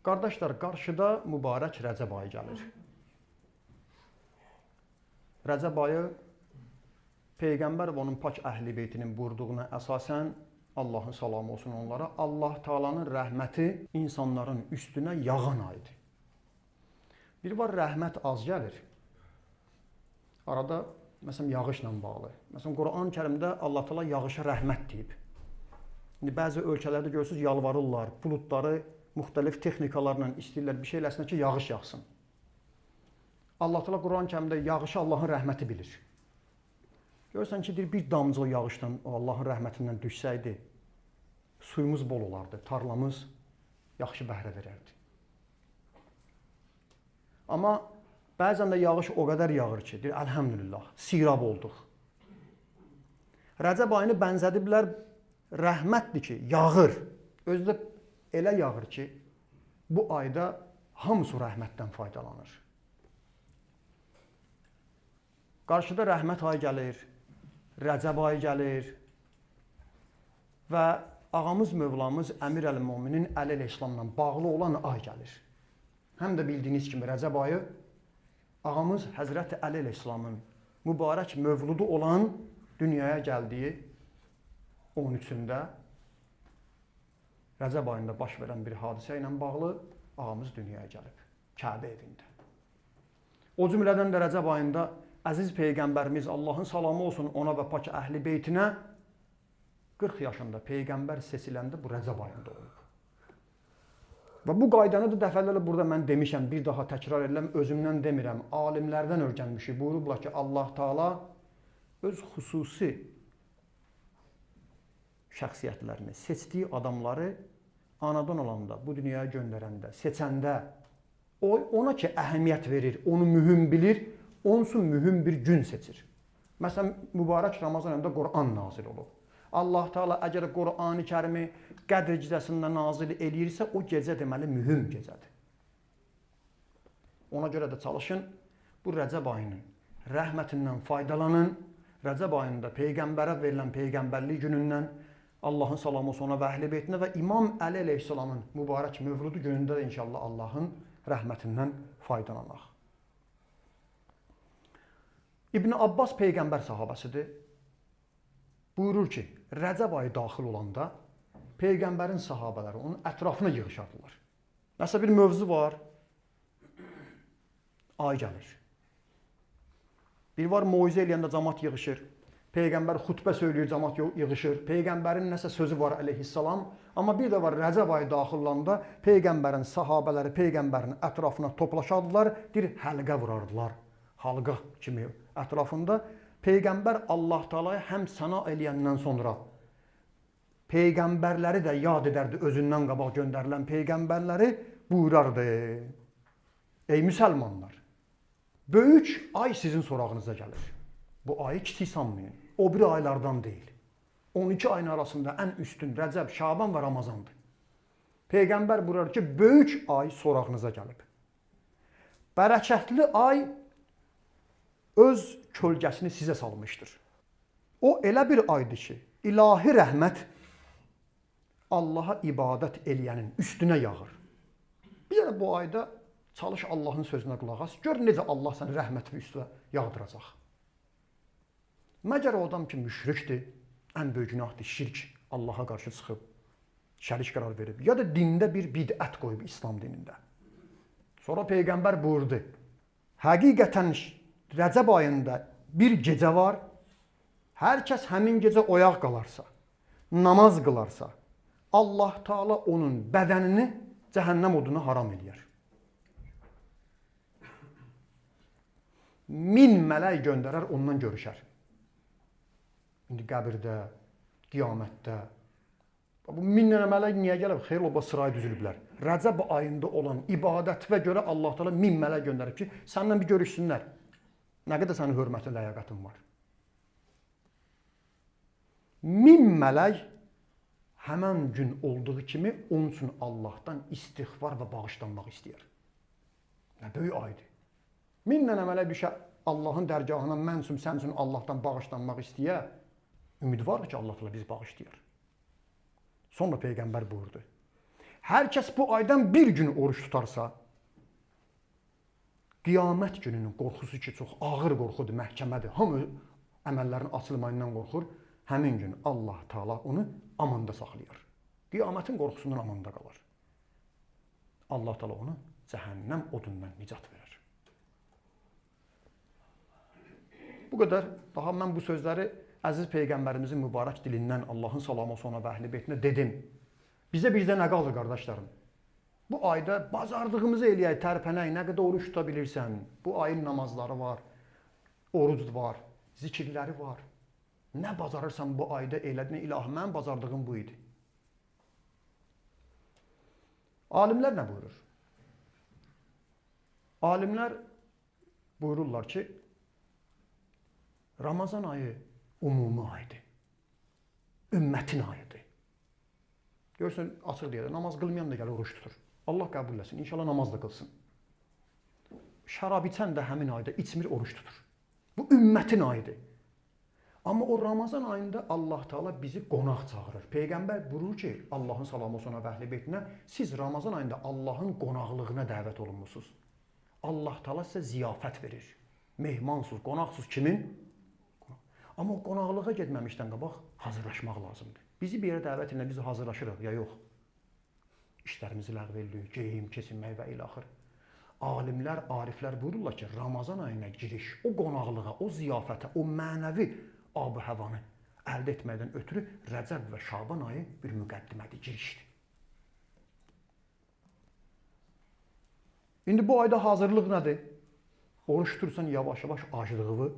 Qardaşlar, qarşıda mübarək Rəcəb ayı gəlir. Rəcəb ayı Peyğəmbər və onun pak əhl-i beytinin buyurduğuna əsasən, Allahın salamı olsun onlara, Allah Taala'nın rəhməti insanların üstünə yağan aydır. Bir var, rəhmət az gəlir. Arada, məsələn, yağışla bağlı. Məsələn, Quran-ı Kərimdə Allah Taala yağışa rəhmət deyib. İndi bəzi ölkələrdə görürsünüz, yalvarırlar, buludları müxtəlif texnikalarla istəyirlər bir şey eləsinlər ki, yağış yağsın. Allah Taala Quran-ı Kərimdə yağışı Allahın rəhməti bilir. Görürsən ki, bir damcı yağışdan Allahın rəhmətindən düşsəydi, suyumuz bol olardı, tarlamız yaxşı bəhrə verərdi. Amma bəzən də yağış o qədər yağır ki, deyir, əlhəmdülillah, sirab olduq. Rəcəb ayını bənzədiblər, rəhmətdir ki, yağır. Özü də elə yağır ki, bu ayda hamısı rəhmətdən faydalanır. Qarşıda rəhmət ayı gəlir, Rəcəb ayı gəlir və ağamız Mövlamız Əmir əl-Möminin Əli İslamla bağlı olan ay gəlir. Həm də bildiyiniz kimi Rəcəb ayı ağamız Həzrəti Əli İslamın mübarək mövludu olan dünyaya gəldiyi 13-ündə Rəcəb ayında baş verən bir hadisə ilə bağlı ağamız dünyaya gəlib, Kəbə evində. O cümlədən də Rəcəb ayında əziz Peyğəmbərimiz, Allahın salamı olsun ona və pak əhl-i beytinə 40 yaşında Peyğəmbər seçiləndə bu Rəcəb ayında olub. Və bu qaydanı da dəfələrlə burada mən demişəm, bir daha təkrar edirəm, özümdən demirəm, alimlərdən öyrənmişik. Buyurublar ki, Allah Taala öz xüsusi şəxsiyyətlərini, seçdiyi adamları anadan olanda, bu dünyaya göndərəndə, seçəndə ona ki, əhəmiyyət verir, onu mühüm bilir, onun üçün mühüm bir gün seçir. Məsələn, mübarək Ramazan ayında Quran nazil olub. Allah Taala əgər Qur'an-ı Kərimi Qədr gecəsində nazil eləyirsə, o gecə deməli mühüm gecədir. Ona görə də çalışın, bu Rəcəb ayının rəhmətindən faydalanın. Rəcəb ayında Peyğəmbərə verilən Peyğəmbərlik günündən Allahın salamı olsun ona və əhl-i beytinə və İmam Əli əleyhissalamın mübarək mövludu günündə də inşallah Allahın rəhmətindən faydalanaq. İbn Abbas Peyğəmbər sahabəsidir. Buyurur ki, Rəcəb ayı daxil olanda Peyğəmbərin sahabələri onun ətrafına yığışardılar. Nəsə bir mövzu var, ay gəlir. Bir var, moizə eləyəndə cəmaat yığışır. Peyğəmbər xutbə söyləyir, cəmaat yığışır. Peyğəmbərin nəsə sözü var əleyhissalam. Amma bir də var, Rəcəb ayı daxil olanda Peyğəmbərin sahabələri Peyğəmbərin ətrafına toplaşardılar, bir həlqə vurardılar. Halqa kimi ətrafında. Peyğəmbər Allah Taala'ya həm səna eləyəndən sonra Peyğəmbərləri də yad edərdi, özündən qabaq göndərilən Peyğəmbərləri buyurardı. Ey müsəlmanlar, böyük ay sizin sorağınıza gəlir. Bu ayı kiçik sanmayın, o bir aylardan deyil. 12 ayın arasında ən üstün Rəcəb, Şaban və Ramazandır. Peyğəmbər buyurur ki, böyük ay sorağınıza gəlib. Bərəkətli ay öz kölgəsini sizə salmışdır. O elə bir aydır ki, ilahi rəhmət Allaha ibadət eləyənin üstünə yağır. Bir də bu ayda çalış Allahın sözünə qulaq as, gör necə Allah səni rəhməti üstünə yağdıracaq. Məgər o adam ki, müşrikdir, ən böyük günahdır, şirk, Allaha qarşı çıxıb, şərik qərar verib, ya da dində bir bidət qoyub İslam dinində. Sonra Peyğəmbər buyurdu, həqiqətən Rəcəb ayında bir gecə var, hər kəs həmin gecə oyaq qalarsa, namaz qılarsa, Allah Taala onun bədənini cəhənnəm oduna haram eləyər. 1000 mələk göndərər, ondan görüşər. İndi qəbirdə, qiyamətdə. Bu 1000 dənə mələk niyə gəlib? Xeyr, o sıraya düzülüblər. Rəcəb ayında olan ibadətvə görə Allah Taala 1000 mələk göndərib ki, səndən bir görüşsünlər. Nə qədər sənin hörmətin, ləyaqətin var? 1000 mələk həmən gün olduğu kimi onun üçün Allahdan istiğfar və bağışlanmaq istəyir. Nə böyük aydır. 1000 dənə mələk düşər Allahın dərgahına, mən üçün, sən üçün Allahdan bağışlanmaq istəyir. Ümid var ki, Allah bizi bağışlayır. Sonra Peyğəmbər buyurdu. Hər kəs bu aydan bir gün oruç tutarsa, qiyamət gününün qorxusu ki, çox ağır qorxudur, məhkəmədir. Hamı əməllərin açılmayından qorxur. Həmin gün Allah Taala onu amanda saxlayır. Qiyamətin qorxusundan amanda qalır. Allah Taala onu cəhənnəm odundan nicat verir. Bu qədər. Daha mən bu sözləri əziz Peyğəmbərimizin mübarək dilindən Allahın salamı olsun ona və əhl-i beytinə dedim. Bizə birdə nə qalır qardaşlarım? Bu ayda bazardığımızı eləyək, tərpənək, nə qədər oruç tuta bilirsən. Bu ayın namazları var, oruc var, zikirləri var. Nə bacarırsan bu ayda elədin, ilahi mən bazardığım bu idi. Alimlər nə buyurur? Alimlər buyururlar ki, Ramazan ayı umumi aydır. Ümmətin ayıdır. Görürsən, açıq deyir, namaz qılmayan da gəlir, oruç tutur. Allah qəbul etsin, inşallah namaz da qılsın. Şərab içən də həmin ayda içmir, oruç tutur. Bu ümmətin ayıdır. Amma o Ramazan ayında Allah Taala bizi qonaq çağırır. Peyğəmbər buyurur ki, Allahın salamı olsun və əhl-i beytinə, siz Ramazan ayında Allahın qonaqlığına dəvət olunmusunuz. Allah Taala sizə ziyafət verir. Mehmansız, qonaqsız kimin? Amma o qonaqlığa getməmişdən qabaq hazırlaşmaq lazımdır. Bizi bir yerə dəvət edən biz hazırlaşırıq ya yox. İşlərimizi ləğv edirik, geyim, keçinmək və ilaxır. Alimlər, ariflər buyururlar ki, Ramazan ayına giriş, o qonaqlığa, o ziyafətə, o mənəvi ab-ı həvanı əldə etməkdən ötürü Rəcəb və Şaban ayı bir müqəddimədir, girişdir. İndi bu ayda hazırlıq nədir? Oruç tutursan yavaş-yavaş acılığını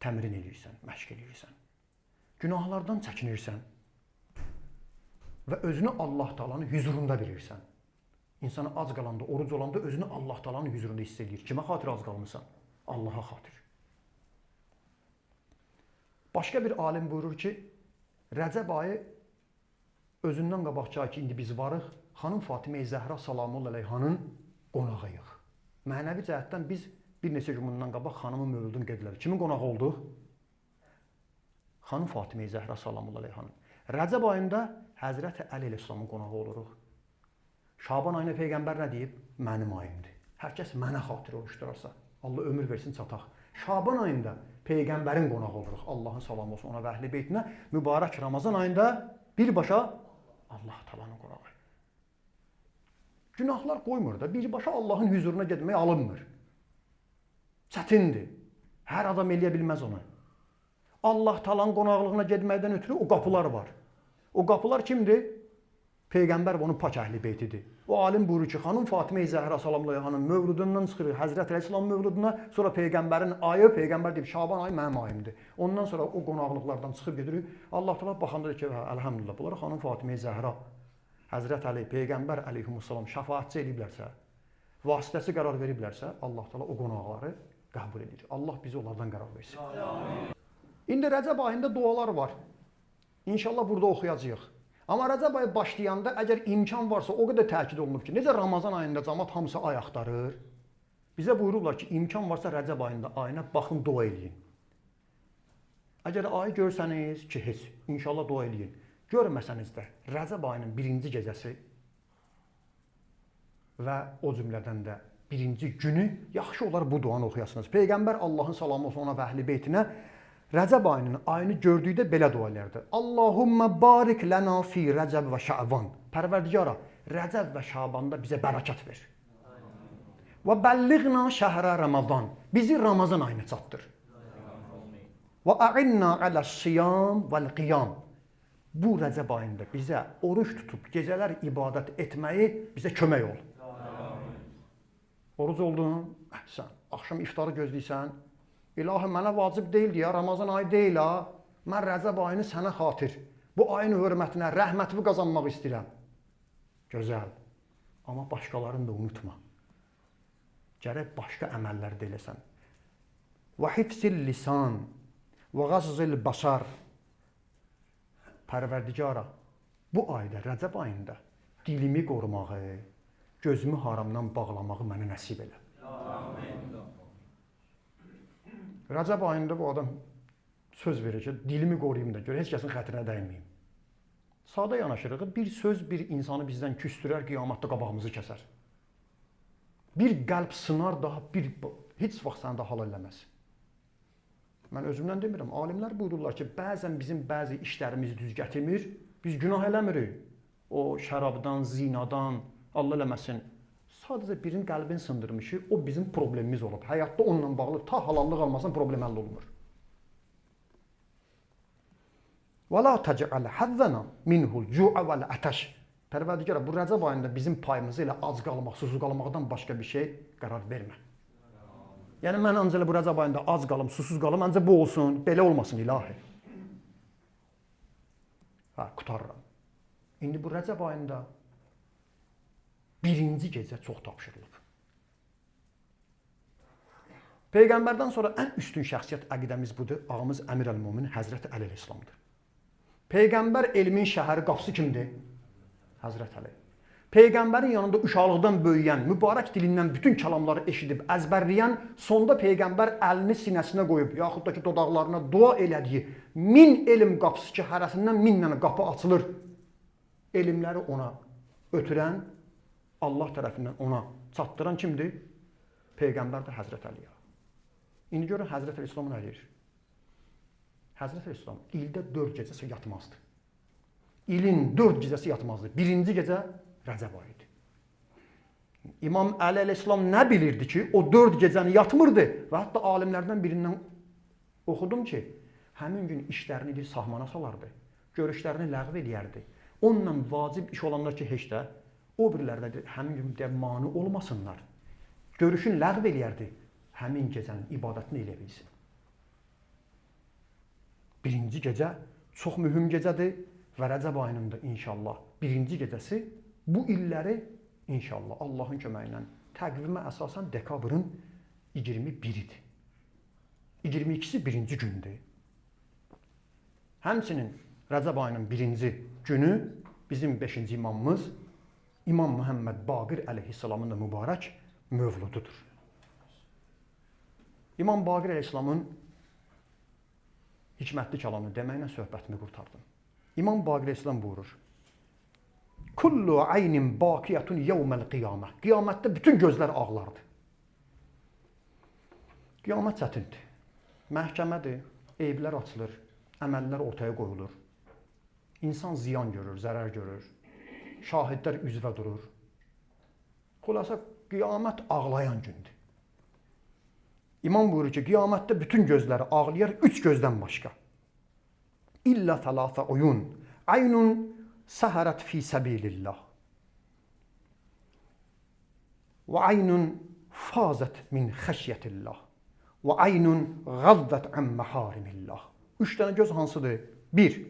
təmrin edirsən, məşq edirsən. Günahlardan çəkinirsən və özünü Allah Taala'nın huzurunda bilirsən. İnsanı ac qalanda, oruc olanda özünü Allah Taala'nın huzurunda hiss edir. Kimə xatir az qalmısan? Allaha xatir. Başqa bir alim buyurur ki, Rəcəb ayı özündən qabaqçı ay ki, indi biz varıq, xanım Fatimə-i Zəhra salamullah əleyhanın qonağıyıq. Mənəvi cəhətdən biz bir neçə gün bundan qabaq xanımın mövludunu qeyd edirik. Kimin qonağı olduq? Xanım Fatimə-i Zəhra salamullah əleyhanın. Rəcəb ayında Həzrəti Əli əleyhissalamın qonağı oluruq. Şaban ayında Peyğəmbər nə deyib? Mənim ayımdır. Hər kəs mənə xatir oruç tutarsa, Allah ömür versin çataq. Şaban ayında Peyğəmbərin qonağı oluruq. Allahın salamı olsun ona və əhl-i beytinə. Mübarək Ramazan ayında birbaşa Allah Taala'nın qonağı. Günahlar qoymur da, birbaşa Allahın huzuruna getmək alınmır. Çətindir. Hər adam eləyə bilməz onu. Allah Taala'nın qonaqlığına getməkdən ötürü o qapılar var. O qapılar kimdir? Peyğəmbər və onun pak əhli beytidir. O alim buyurur ki, xanım Fatimə-i Zəhra salamullah əleyhanın mövludundan çıxırıq Həzrət Əleyhissalam mövluduna, sonra Peyğəmbərin ayı, Peyğəmbər deyib Şaban ayı mənim ayımdır. Ondan sonra o qonaqlıqlardan çıxıb gedirik. Allah Taala baxanda deyir ki, əlhəmdülillah, bunlar xanım Fatimə-i Zəhra, Həzrət Əli, Peyğəmbər əleyhissalam şəfaətçi eləyiblərsə, vasitəsi qərar veriblərsə, Allah Taala o qonaqları qəbul edir. Allah bizi onlardan qərar versin. Amin. İndi Rəcəb ayında dualar var. İnşallah burada oxuyacağıq. Amma Rəcəb ayı başlayanda əgər imkan varsa o qədər təkid olunub ki, necə Ramazan ayında cəmaət hamısı ay axtarır. Bizə buyururlar ki, imkan varsa Rəcəb ayında ayına baxın, dua eləyin. Əgər ayı görsəniz ki, heç, inşallah dua eləyin. Görməsəniz də Rəcəb ayının birinci gecəsi və o cümlədən də birinci günü yaxşı olar bu duanı oxuyasınız. Peyğəmbər Allahın salamı olsun ona və əhl-i beytinə Rəcəb ayını gördükdə belə dua elərdi. Allahumma barik lana fi Rəcəb və Şaban. Pərverdigara, Rəcəb və Şabanda bizə bərəkət ver. Və bəlliğna şəhrə Ramazan. Bizi Ramazan ayına çatdır. Və a'inna aləs-siyam vəl-qiyam. Bu Rəcəb ayında bizə oruç tutub gecələr ibadət etməyi bizə kömək ol. Oruc oldun, sən axşam iftarı gözləyirsən. İlahi, mənə vacib deyildi ya, Ramazan ayı deyil ha. Mən Rəcəb ayını sənə xatir, bu ayın hörmətinə, rəhmətini qazanmaq istəyirəm. Gözəl. Amma başqalarını da unutma. Gərək başqa əməllər də eləsən. Və hifzil lisan, və qazzil basar. Pərverdigara, bu ayda, Rəcəb ayında dilimi qorumağı, gözümü haramdan bağlamağı mənə nəsib elə. Rəcəb ayında bu adam söz verir ki, dilimi qoruyayım da, görə heç kəsin xətrinə dəyməyim. Sadə yanaşırıq. Bir söz bir insanı bizdən küstürər, qiyamətdə qabağımızı kəsər. Bir qəlb sınar, daha heç vaxt səni də halal eləməz. Mən özümdən demirəm. Alimlər buyururlar ki, bəzən bizim bəzi işlərimiz düz gətirmir, biz günah eləmirik. O şərabdan, zinadan, Allah eləməsin. Sadəcə birinin qəlbini sındırmışıq, o bizim problemimiz olub. Həyatda onunla bağlı ta halallıq almasın, problem həll olunmur. وَلَا تَجْعَلْ حَذَّنَا مِنْهُ الْجُوعَ وَالْعَتَشِ Pərverdigara, bu Rəcəb ayında bizim payımızı ilə ac qalmaq, susuz qalmaqdan başqa bir şey qərar vermə. Yəni, mən ancaq bu Rəcəb ayında ac qalım, susuz qalım, ancaq bu olsun, belə olmasın ilahi. Qutarıram. İndi bu Rəcəb ayında birinci gecə çox tapşırılıb. Peyğəmbərdən sonra ən üstün şəxsiyyət əqidəmiz budur. Ağamız Əmir əl-Mömin Həzrəti Əli əleyhissalamdır. Peyğəmbər elmin şəhəri qapısı kimdir? Həzrət Əli. Peyğəmbərin yanında uşaqlıqdan böyüyən, mübarək dilindən bütün kəlamları eşidib, əzbərləyən, sonda Peyğəmbər əlini sinəsinə qoyub, yaxud da ki, dodaqlarına dua elədiyi 1000 elm qapısı ki, hərəsindən 1000 dənə qapı açılır. Elmləri ona ötürən, Allah tərəfindən ona çatdıran kimdir? Peyğəmbər də Həzrət Əliyə. İndi görün, Həzrət Əl-İslam nə deyir? Həzrət Əl-İslam ildə 4 gecəsi yatmazdı. İlin 4 gecəsi yatmazdı. Birinci gecə Rəcəb ayıydı. İmam Əli əleyhissalam nə bilirdi ki, o 4 gecəni yatmırdı və hətta alimlərdən birindən oxudum ki, həmin gün işlərini bir sahmana salardı, görüşlərini ləğv eləyərdi. Onunla vacib iş olanlar ki, heç də o birilərdə həmin gün də mani olmasınlar. Görüşün ləğv eləyərdi, həmin gecənin ibadətini elə bilsin. Birinci gecə çox mühüm gecədir və Rəcəb ayının da inşallah birinci gecəsi bu illəri inşallah Allahın köməyi ilə təqvimə əsasən dekabrın 21-idir. 22-si birinci gündür. Həmçinin Rəcəb ayının birinci günü bizim 5-ci imamımız İmam Muhammed Baqir əleyhissalamın da mübarək mövlududur. İmam Baqir əleyhissalamın hikmətli kəlamını deməklə söhbətimi qurtardım. İmam Baqir əleyhissalam buyurur: Kullu aynin baqiyatun yevməl qiyamə. Qiyamətdə bütün gözlər ağlardı. Qiyamət çətindir. Məhkəmədir, eyblər açılır, əməllər ortaya qoyulur. İnsan ziyan görür, zərər görür. Şahidlər üzvə durur. Xülasə, qiyamət ağlayan gündür. İmam buyurur ki, qiyamətdə bütün gözləri ağlayar 3 gözdən başqa. İllə thalathə uyun. Aynun səhərət fi səbilillah. Və aynun fazət min xəşyətillah. Və aynun qavvət ən məharimillah. 3 dənə göz hansıdır? 1.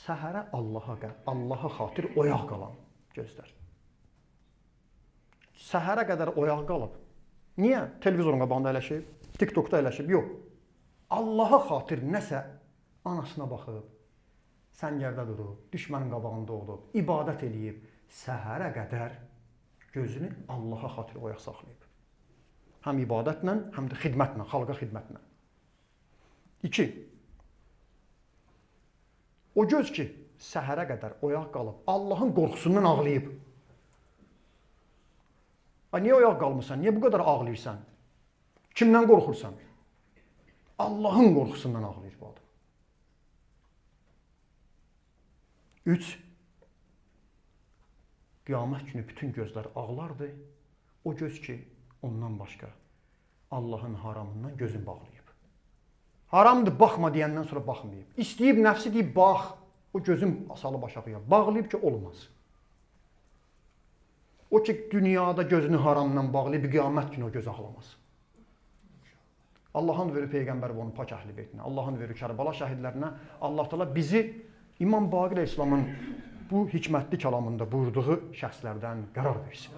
Səhərə Allaha xatir oyaq qalan gözlər. Səhərə qədər oyaq qalıb. Niyə? Televizorun qabağında əyləşib, TikTokda əyləşib. Yox. Allaha xatir nəsə anasına baxıb, səngərdə durub, düşmənin qabağında olub, ibadət eləyib, səhərə qədər gözünü Allaha xatir oyaq saxlayıb. Həm ibadətlə, həm də xidmətlə, xalqa xidmətlə. 2. O göz ki, səhərə qədər oyaq qalıb, Allahın qorxusundan ağlayıb. Niyə oyaq qalmırsan? Niyə bu qədər ağlayırsan? Kimdən qorxursan? Allahın qorxusundan ağlayır bu adam. 3. Qiyamət günü bütün gözlər ağlardı. O göz ki, ondan başqa Allahın haramından gözünü bağlayıb. Haramdır, baxma deyəndən sonra baxmayıb. İstəyib, nəfsi deyib, bax. O gözün salıb aşağıya. Bağlayıb ki, olmaz. O ki, dünyada gözünü haramdan bağlayıb, qiyamət günü o göz ağlamaz. Allahın verir Peyğəmbər və onun pak əhli beytinə. Allahın verir Kərbəla şəhidlərinə. Allah Teala bizi İmam Baqir əleyhissalamın bu hikmətli kəlamında buyurduğu şəxslərdən qərar versin.